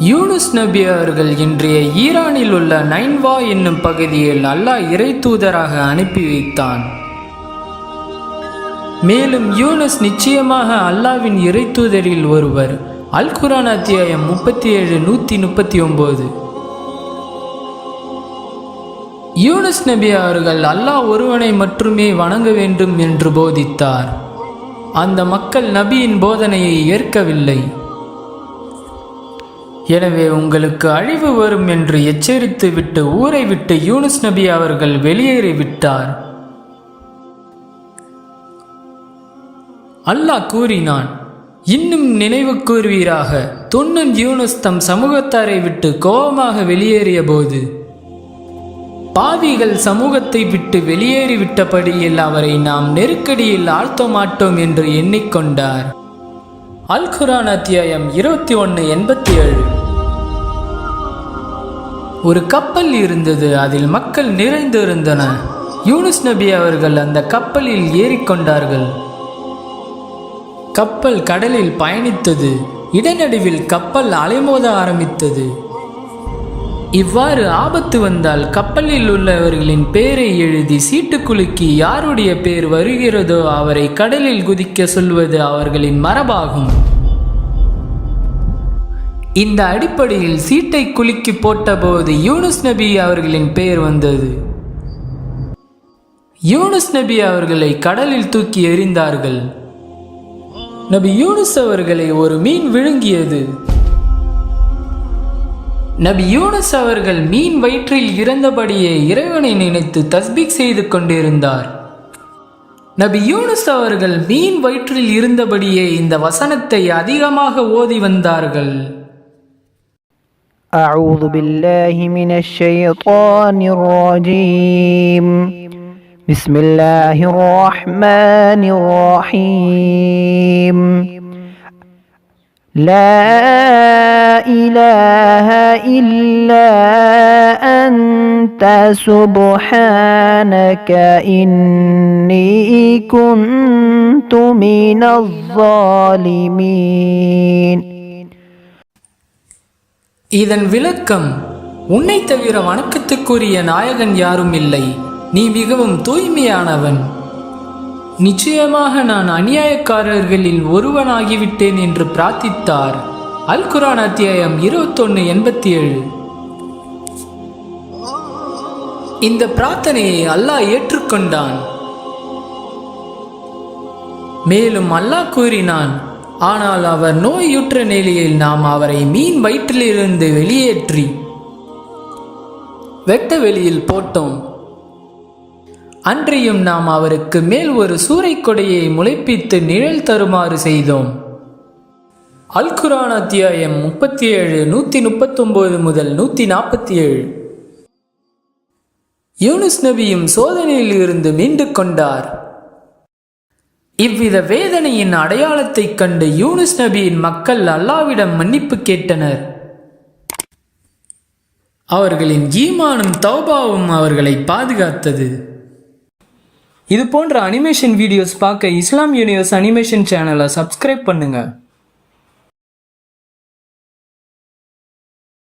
யூனுஸ் நபி அவர்கள் இன்றைய ஈரானில் உள்ள நைன்வா என்னும் பகுதியில் அல்லாஹ் இறை தூதராக அனுப்பி வைத்தான். மேலும் யூனுஸ் நிச்சயமாக அல்லாஹ்வின் இறை தூதரில் ஒருவர். அல் குர்ஆன் அத்தியாயம் 37 139. யூனுஸ் நபி அவர்கள் அல்லாஹ் ஒருவனை மட்டுமே வணங்க வேண்டும் என்று போதித்தார். அந்த மக்கள் நபியின் போதனையை ஏற்கவில்லை. எனவே உங்களுக்கு அழிவு வரும் என்று எச்சரித்து விட்டு ஊரை விட்டு யூனுஸ் நபி அவர்கள் வெளியேறிவிட்டார். அல்லாஹ் கூறினான், இன்னும் நினைவு கூர்வீராக, துன்னன் யூனுஸ் தம் சமூகத்தாரை விட்டு கோபமாக வெளியேறிய போது பாவிகள் சமூகத்தை விட்டு வெளியேறிவிட்டபடியில் அவரை நாம் நெருக்கடியில் ஆழ்த்த மாட்டோம் என்று எண்ணிக்கொண்டார். அல் குர்ஆன் அத்தியாயம் 21:87. ஒரு கப்பல் இருந்தது, அதில் மக்கள் நிறைந்திருந்தன. யூனுஸ் நபி அவர்கள் அந்த கப்பலில் ஏறிக்கொண்டார்கள். கப்பல் கடலில் பயணித்தது. இடைநடுவில் கப்பல் அலைமோத ஆரம்பித்தது. இவ்வாறு ஆபத்து வந்தால் கப்பலில் உள்ளவர்களின் பெயரை எழுதி சீட்டு குலுக்கி யாருடைய பெயர் வருகிறதோ அவரை கடலில் குதிக்க சொல்வது அவர்களின் மரபாகும். இந்த அடிப்படையில் சீட்டை குலுக்கி போட்டபோது யூனுஸ் நபி அவர்களின் பெயர் வந்தது. யூனுஸ் நபி அவர்களை கடலில் தூக்கி எறிந்தார்கள். நபி யூனுஸ் அவர்களை ஒரு மீன் விழுங்கியது. நபி யூனுஸ் அவர்கள் மீன் வயிற்றில் இறந்தபடியே இறைவனை நினைத்து தஸ்பீக் செய்து கொண்டிருந்தார். நபி யூனுஸ் அவர்கள் மீன் வயிற்றில் இருந்தபடியே இந்த வசனத்தை அதிகமாக ஓதி வந்தார்கள். أعوذ بالله من الشيطان الرجيم بسم الله الرحمن الرحيم لا إله إلا أنت سبحانك إني كنت من الظالمين. இதன் விளக்கம், உன்னை தவிர வணக்கத்துக்குரிய நாயகன் யாரும் இல்லை, நீ மிகவும் தூய்மையானவன். நிச்சயமாக நான் அநியாயக்காரர்களில் ஒருவனாகிவிட்டேன் என்று பிரார்த்தித்தார். அல் குர்ஆன் அத்தியாயம் 21:87. இந்த பிரார்த்தனையை அல்லாஹ் ஏற்றுக்கொண்டான். மேலும் அல்லாஹ் கூறினான், ஆனால் அவர் நோயுற்ற நிலையில் நாம் அவரை மீன் வயிற்றிலிருந்து வெளியேற்றி வெட்ட வெளியில் போட்டோம். அன்றியும் நாம் அவருக்கு மேல் ஒரு சூறைக்கொடையை முளைப்பித்து நிழல் தருமாறு செய்தோம். அல் குர்ஆன் அத்தியாயம் 37 139 முதல் 147. யூனுஸ் நபியும் சோதனையில் இருந்து மீண்டு கொண்டார். இவ்வித வேதனையின் அடையாளத்தை கண்டு யூனுஸ் நபியின் மக்கள் அல்லாஹ்விடம் மன்னிப்பு கேட்டனர். அவர்களின் ஈமானும் தௌபாவும் அவர்களை பாதுகாத்தது. இது போன்ற அனிமேஷன் வீடியோஸ் பார்க்க இஸ்லாம் யூனிவர்ஸ் அனிமேஷன் சேனலை சப்ஸ்கிரைப் பண்ணுங்க.